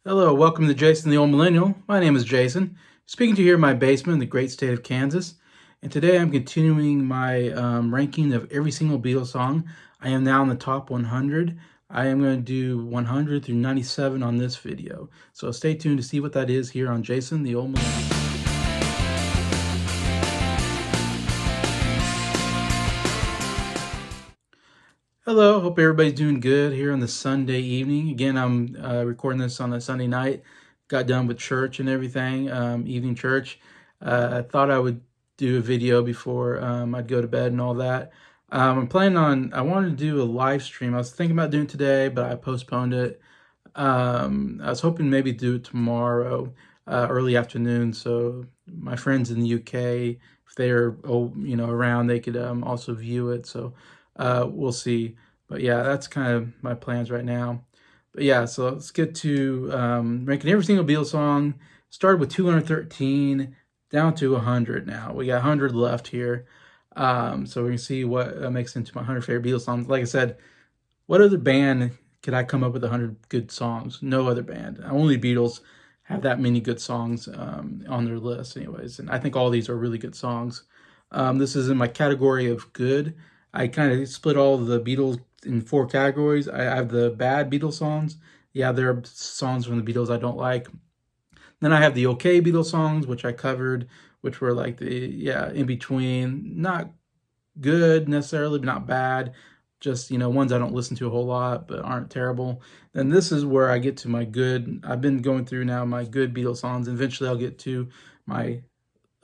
Hello, welcome to Jason the Old Millennial. My name is Jason, speaking to you here in my basement in the great state of Kansas. And today I'm continuing my ranking of every single Beatles song. I am now in the top 100. I am going to do 100 through 97 on this video. So stay tuned to see what that is here on Jason the Old Millennial. Hello, hope everybody's doing good here on the Sunday evening. Again, I'm recording this on a Sunday night. Got done with church and everything, evening church. I thought I would do a video before I'd go to bed and all that. I wanted to do a live stream. I was thinking about doing it today, but I postponed it. I was hoping maybe do it tomorrow, early afternoon. So my friends in the UK, if they're around, they could also view it. So we'll see. But yeah, that's kind of my plans right now. But yeah, so let's get to ranking every single Beatles song. Started with 213, down to 100 now. We got 100 left here. So we can see what makes into my 100 favorite Beatles songs. Like I said, what other band could I come up with 100 good songs? No other band. Only Beatles have that many good songs on their list anyways. And I think all these are really good songs. This is in my category of good. I kind of split all the Beatles in four categories. I have the bad Beatles songs. Yeah, there are songs from the Beatles I don't like. Then I have the okay Beatles songs, which I covered, which were like in between. Not good necessarily, but not bad. Just, ones I don't listen to a whole lot, but aren't terrible. Then this is where I get to my good. I've been going through now my good Beatles songs. And eventually I'll get to my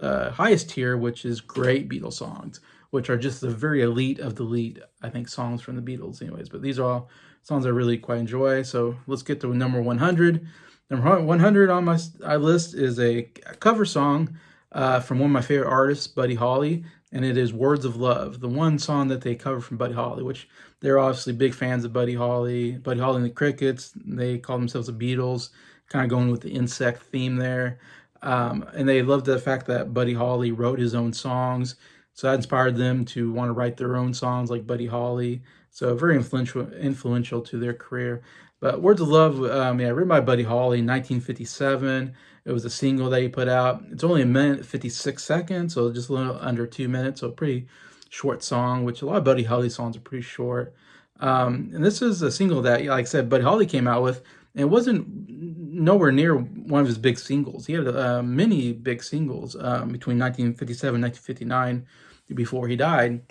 highest tier, which is great Beatles songs, which are just the very elite of the elite, I think, songs from the Beatles anyways. But these are all songs I really quite enjoy. So let's get to number 100. Number 100 on my list is a cover song from one of my favorite artists, Buddy Holly, and it is Words of Love, the one song that they cover from Buddy Holly, which they're obviously big fans of Buddy Holly. Buddy Holly and the Crickets, they call themselves the Beatles, kind of going with the insect theme there. And they loved the fact that Buddy Holly wrote his own songs. So that inspired them to want to write their own songs like Buddy Holly. So very influential to their career. But Words of Love, written by Buddy Holly in 1957. It was a single that he put out. It's only a minute 56 seconds, so just a little under 2 minutes. So a pretty short song, which a lot of Buddy Holly songs are pretty short. And this is a single that, like I said, Buddy Holly came out with, and it wasn't nowhere near one of his big singles. He had many big singles between 1957 and 1959 before he died.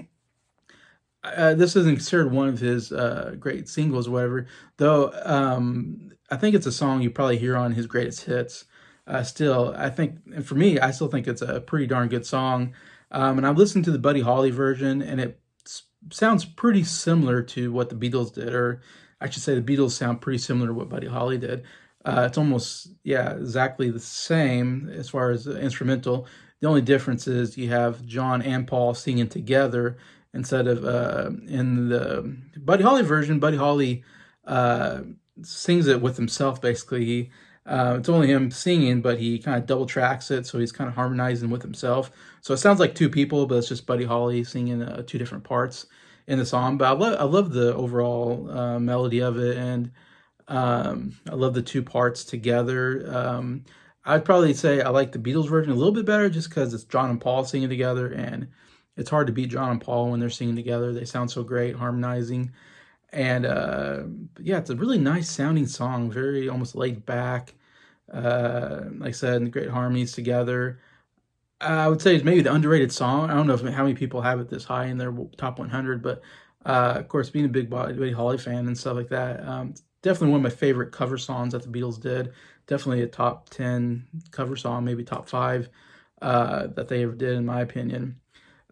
This isn't considered one of his great singles or whatever, though I think it's a song you probably hear on his greatest hits. Still, I think, and for me, I still think it's a pretty darn good song. And I've listened to the Buddy Holly version, and it sounds pretty similar to what the Beatles did, or I should say the Beatles sound pretty similar to what Buddy Holly did. It's almost, exactly the same as far as the instrumental. The only difference is you have John and Paul singing together instead of in the Buddy Holly version. Buddy Holly sings it with himself, basically. It's only him singing, but he kind of double tracks it, so he's kind of harmonizing with himself. So it sounds like two people, but it's just Buddy Holly singing two different parts in the song. But I love the overall melody of it, and I love the two parts together. I'd probably say I like the Beatles version a little bit better just because it's John and Paul singing together, and it's hard to beat John and Paul when they're singing together. They sound so great, harmonizing. And it's a really nice sounding song, very almost laid back. Like I said, great harmonies together. I would say it's maybe the underrated song. I don't know how many people have it this high in their top 100, but of course, being a big Buddy Holly fan and stuff like that, it's definitely one of my favorite cover songs that the Beatles did. Definitely a top 10 cover song, maybe top 5 that they ever did, in my opinion.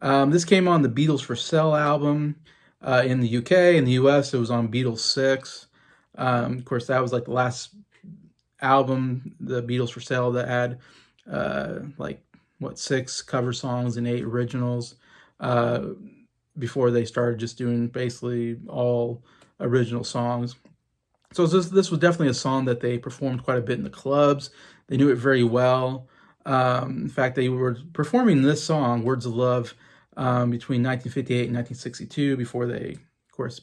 This came on the Beatles for Sale album in the UK. In the US, it was on Beatles 6. Of course, that was like the last album, the Beatles for Sale, that had 6 cover songs and 8 originals before they started just doing basically all original songs. So this was definitely a song that they performed quite a bit in the clubs. They knew it very well. In fact, they were performing this song, Words of Love, between 1958 and 1962 before they, of course,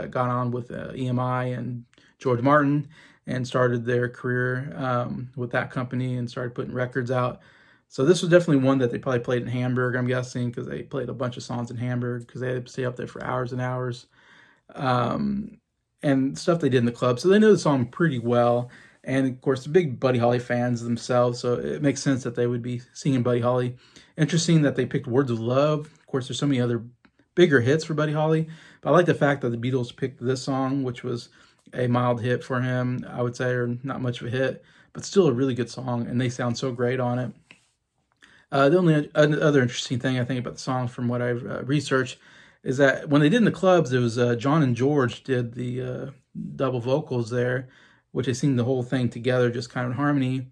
got on with EMI and George Martin. and started their career with that company and started putting records out. So this was definitely one that they probably played in Hamburg, I'm guessing, because they played a bunch of songs in Hamburg because they had to stay up there for hours and hours, um, and stuff they did in the club. So they know the song pretty well. And of course, the big Buddy Holly fans themselves, so it makes sense that they would be singing Buddy Holly. Interesting that they picked Words of Love. Of course, there's so many other bigger hits for Buddy Holly, but I like the fact that the Beatles picked this song, which was a mild hit for him, I would say, or not much of a hit, but still a really good song, and they sound so great on it. The only other interesting thing I think about the song, from what I've researched, is that when they did in the clubs, it was John and George did the double vocals there, which they sing the whole thing together, just kind of in harmony.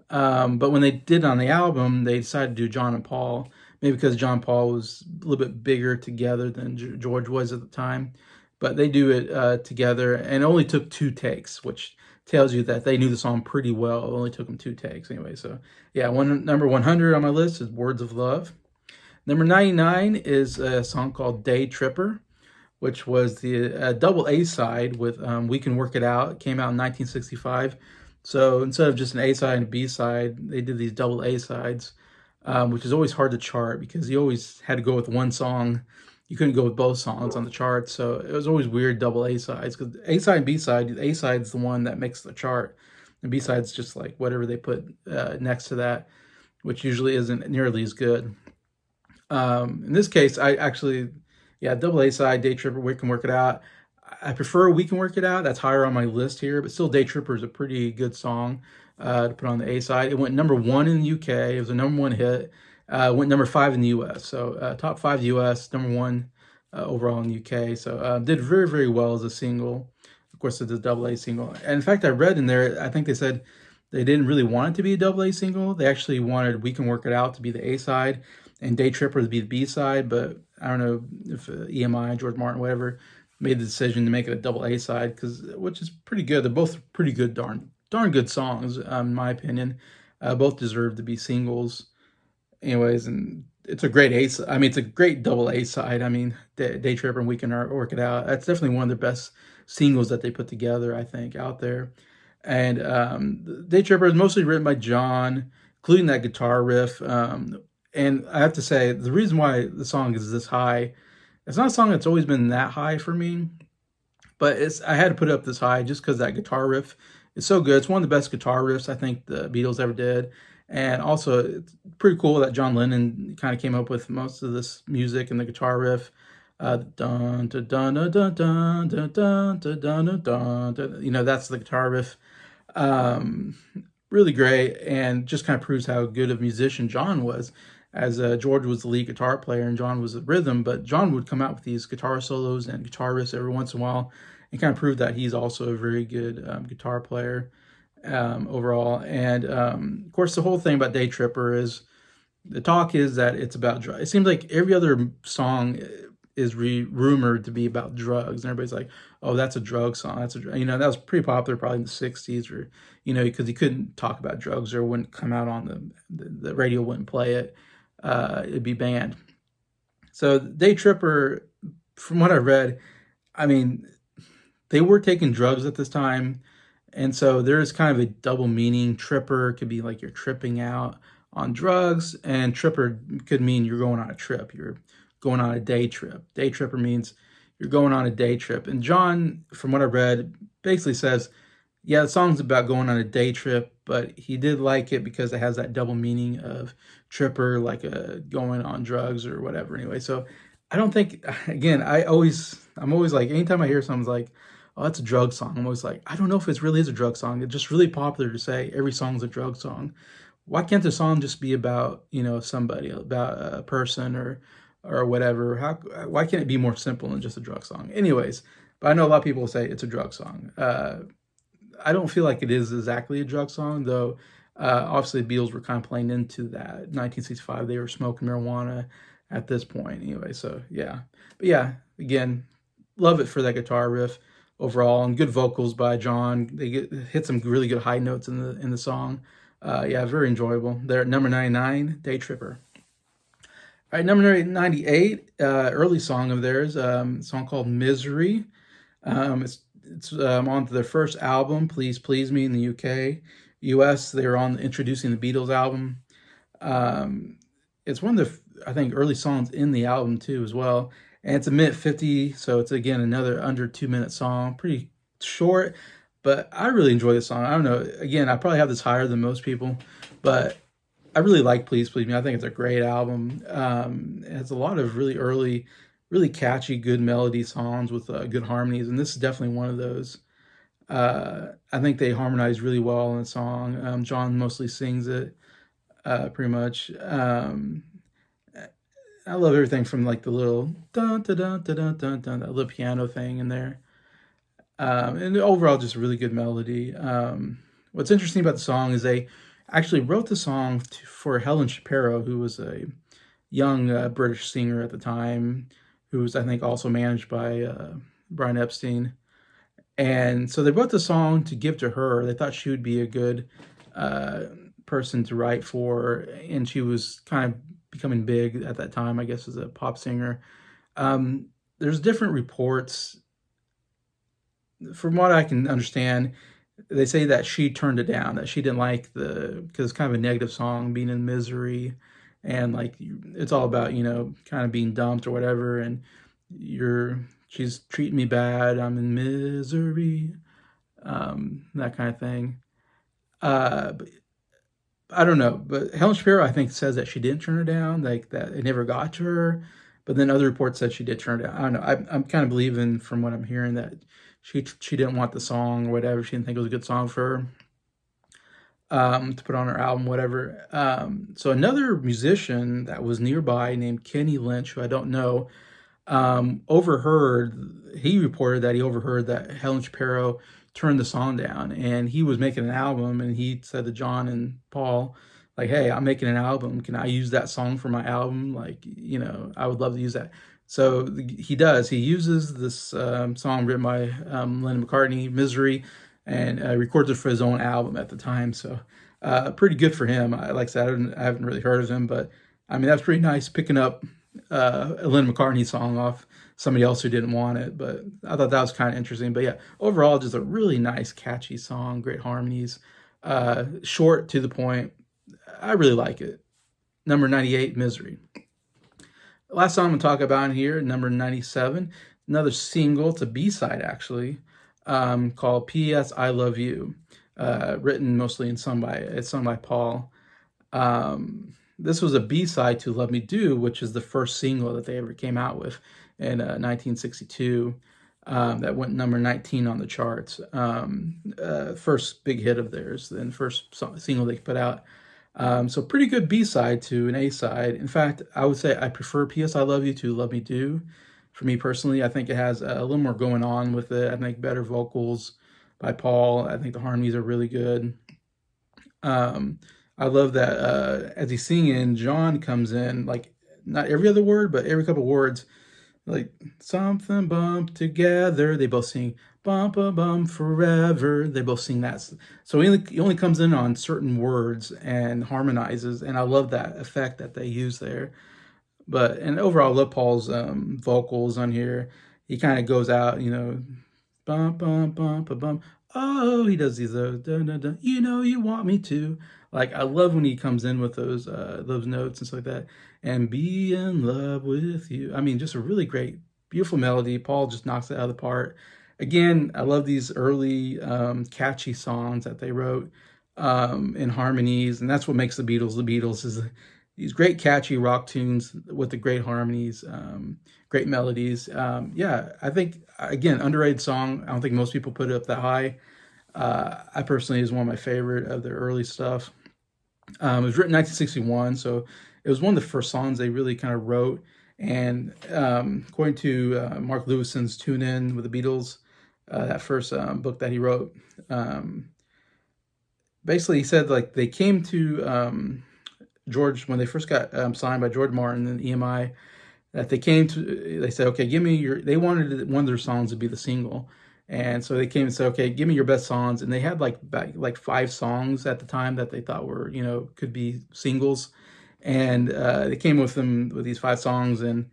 But when they did on the album, they decided to do John and Paul, maybe because John Paul was a little bit bigger together than George was at the time. But they do it together, and it only took 2 takes, which tells you that they knew the song pretty well. It only took them 2 takes anyway. So yeah, number 100 on my list is Words of Love. Number 99 is a song called Day Tripper, which was the double A side with We Can Work It Out. It came out in 1965. So instead of just an A side and a B side, they did these double A sides, which is always hard to chart because you always had to go with one song. You couldn't go with both songs on the chart. So it was always weird double A sides because A side and B side, the A side is the one that makes the chart. And B side's just like whatever they put next to that, which usually isn't nearly as good. In this case, I actually, yeah, double A side, Day Tripper, We Can Work It Out. I prefer We Can Work It Out. That's higher on my list here, but still Day Tripper is a pretty good song to put on the A side. It went number 1 in the UK. It was a number 1 hit. Went number 5 in the US. So top 5 US, number 1 overall in the UK. So did very, very well as a single. Of course, it's a double A single. And in fact, I read in there, I think they said they didn't really want it to be a double A single. They actually wanted We Can Work It Out to be the A side and Day Tripper to be the B side. But I don't know if EMI, George Martin, whatever, made the decision to make it a double A side, which is pretty good. They're both pretty good, darn good songs, in my opinion. Both deserve to be singles, anyways. And it's a great A. I mean, it's a great double A side. I mean, Day Tripper and We Can Work It Out. That's definitely one of the best singles that they put together, I think, out there. And Day Tripper is mostly written by John, including that guitar riff. And I have to say, the reason why the song is this high, it's not a song that's always been that high for me, but I had to put it up this high just because that guitar riff is so good. It's one of the best guitar riffs I think the Beatles ever did. And also, it's pretty cool that John Lennon kind of came up with most of this music and the guitar riff. Dun dun dun dun dun dun dun dun dun dun dun. You know, that's the guitar riff. Um, really great, and just kind of proves how good of a musician John was. As George was the lead guitar player and John was the rhythm, but John would come out with these guitar solos and guitar riffs every once in a while, and kind of prove that he's also a very good guitar player overall. And of course, the whole thing about Day Tripper is the talk is that it's about drugs. It seems like every other song is rumored to be about drugs, and everybody's like, "Oh, that's a drug song. That's a that was pretty popular probably in the '60s, or because he couldn't talk about drugs or it wouldn't come out on the radio, wouldn't play it. It'd be banned." So Day Tripper, from what I read, I mean, they were taking drugs at this time, and so there's kind of a double meaning. Tripper could be like you're tripping out on drugs, and tripper could mean you're going on a trip. You're going on a day trip. Day tripper means you're going on a day trip. And John, from what I read, basically says, yeah, the song's about going on a day trip, but he did like it because it has that double meaning of tripper, like going on drugs or whatever. Anyway, so I don't think, again, I'm always like, anytime I hear something's like, oh, that's a drug song, I'm always like, I don't know if it really is a drug song. It's just really popular to say every song's a drug song. Why can't the song just be about, somebody, about a person or whatever? Why can't it be more simple than just a drug song? Anyways, but I know a lot of people say it's a drug song. I don't feel like it is exactly a drug song, though. Obviously, the Beatles were kind of playing into that. 1965, they were smoking marijuana at this point, anyway. So yeah, but yeah, again, love it for that guitar riff overall, and good vocals by John. They hit some really good high notes in the song. Yeah, very enjoyable. They're at number 99, Day Tripper. All right, number 98, early song of theirs, a song called Misery. It's on to their first album, Please Please Me, in the UK. US, they were on introducing the Beatles album. Um, it's one of the, I think, early songs in the album too, as well. And it's a minute 50, so it's again another under 2 minute song. Pretty short, but I really enjoy the song. I don't know. Again, I probably have this higher than most people, but I really like Please Please Me. I think it's a great album. It has a lot of really early, really catchy, good melody songs with good harmonies, and this is definitely one of those. I think they harmonize really well in the song. John mostly sings it, pretty much. I love everything from like the little dun dun dun dun dun dun, dun that little piano thing in there, and overall just a really good melody. What's interesting about the song is they actually wrote the song for Helen Shapiro, who was a young British singer at the time, who was, I think, also managed by Brian Epstein. And so they wrote the song to give to her. They thought she would be a good uh, person to write for, and she was kind of becoming big at that time, I guess, as a pop singer. Um, there's different reports. From what I can understand, they say that she turned it down, that she didn't like because it's kind of a negative song, being in misery, and like it's all about, kind of being dumped or whatever, and she's treating me bad, I'm in misery, that kind of thing. But I don't know, but Helen Shapiro, I think, says that she didn't turn it down, like that it never got to her. But then other reports said she did turn it down. I don't know. I'm kind of believing from what I'm hearing that she didn't want the song or whatever. She didn't think it was a good song for her, to put on her album, whatever. So another musician that was nearby named Kenny Lynch, who I don't know, he reported that he overheard that Helen Shapiro turned the song down, and he was making an album, and he said to John and Paul, like, hey, I'm making an album, can I use that song for my album? Like, I would love to use that. So he uses this song written by Lennon McCartney, Misery, and records it for his own album at the time. So pretty good for him. Like I said, I haven't really heard of him, but I mean, that's pretty nice, picking up a Lennon McCartney song off somebody else who didn't want it. But I thought that was kind of interesting. But yeah, overall, just a really nice, catchy song, great harmonies, short, to the point. I really like it. Number 98, Misery. The last song I'm going to talk about here, number 97, another single. It's a B-side, actually, called P.S. I Love You, written mostly and sung by Paul. This was a B-side to Love Me Do, which is the first single that they ever came out with in 1962. That went number 19 on the charts. First big hit of theirs, then first single they put out. So pretty good B-side to an A-side. In fact, I would say I prefer P.S. I Love You to Love Me Do. For me personally, I think it has a little more going on with it. I think better vocals by Paul. I think the harmonies are really good. I love that as he's singing, John comes in, like, not every other word, but every couple words, like something bump together. They both sing bump a bump forever. They both sing that. So he only comes in on certain words and harmonizes, and I love that effect that they use there. And overall, I love Paul's vocals on here. He kind of goes out, bump, bump, bump, a bump. Oh, he does these, dun, dun, dun, you want me to. Like, I love when he comes in with those notes and stuff like that. And be in love with you. I mean, just a really great, beautiful melody. Paul just knocks it out of the park. Again, I love these early catchy songs that they wrote in harmonies, and that's what makes the Beatles the Beatles, is these great catchy rock tunes with the great harmonies, great melodies. Yeah, I think, again, underrated song. I don't think most people put it up that high. I personally is one of my favorite of their early stuff. It was written in 1961, so it was one of the first songs they really kind of wrote. And according to Mark Lewison's Tune In with the Beatles, that first book that he wrote, basically he said, like, they came to George, when they first got signed by George Martin and EMI, that they said, okay, they wanted one of their songs to be the single. And so they came and said, okay, give me your best songs. And they had like 5 songs at the time that they thought were, could be singles. And they came with these 5 songs. And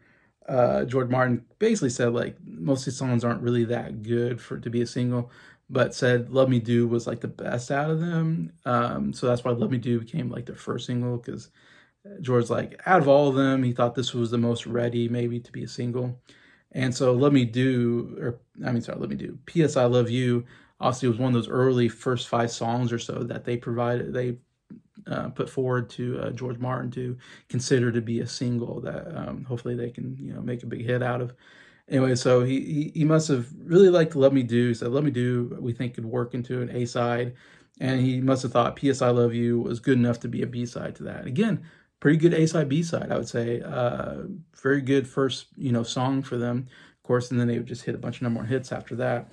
George Martin basically said like most of these songs aren't really that good for to be a single, but said "Love Me Do" was like the best out of them. So that's why "Love Me Do" became like their first single, because George, like, out of all of them, he thought this was the most ready maybe to be a single. And so "Let Me Do," or I mean, sorry, "Let Me Do." "P.S. I Love You" obviously was one of those early first 5 songs or so that they put forward to George Martin to consider to be a single that hopefully they can make a big hit out of. Anyway, so he must have really liked "Let Me Do." He said "Let Me Do" we think could work into an A side, and he must have thought "P.S. I Love You" was good enough to be a B side to that. Again, pretty good A side B side, I would say. Very good first song for them, of course, and then they would just hit a bunch of number one hits after that.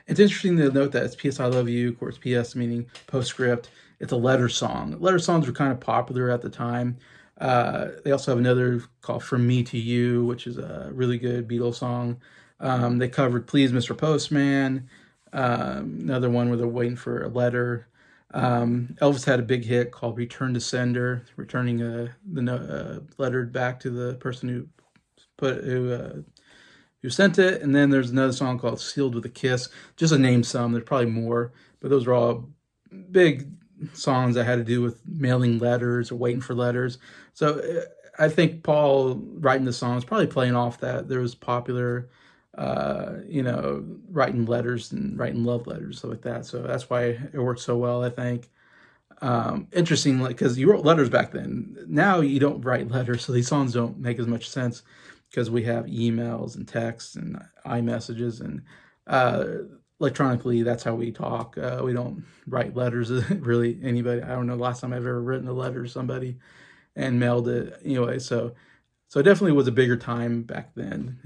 It's interesting to note that it's "P.S. I Love You," of course, "P.S." meaning postscript. It's a letter song. Letter songs were kind of popular at the time. They also have another called "From Me to You," which is a really good Beatles song. They covered "Please, Mr. Postman," another one where they're waiting for a letter. Elvis had a big hit called "Return to Sender," returning the letter back to the person who sent it. And then there's another song called "Sealed with a Kiss," just to name some. There's probably more, but those are all big songs that had to do with mailing letters or waiting for letters. So I think Paul writing the songs probably playing off that there was popular, writing letters and writing love letters, stuff like that. So that's why it worked so well, I think. Interesting, like, because you wrote letters back then. Now you don't write letters, so these songs don't make as much sense because we have emails and texts and iMessages and uh, electronically. That's how we talk. We don't write letters really anybody. I don't know the last time I've ever written a letter to somebody and mailed it anyway. So it definitely was a bigger time back then.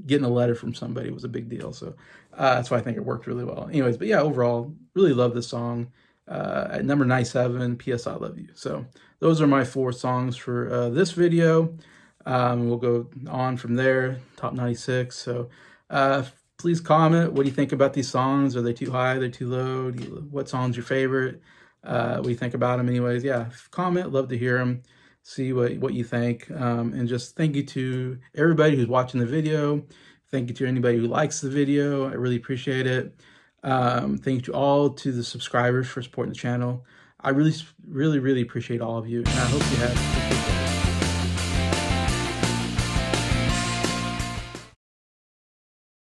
Getting a letter from somebody was a big deal. So that's why I think it worked really well. Anyways, but yeah, overall, really love this song. At number 97, "P.S. I Love You." So those are my 4 songs for this video. We'll go on from there, top 96. So please comment. What do you think about these songs? Are they too high? Are they too low? What song's your favorite? What do you think about them? Anyways, yeah, comment. Love to hear them. See what you think. And just thank you to everybody who's watching the video. Thank you to anybody who likes the video. I really appreciate it. Thank you to the subscribers for supporting the channel. I really, really, really appreciate all of you, and I hope you have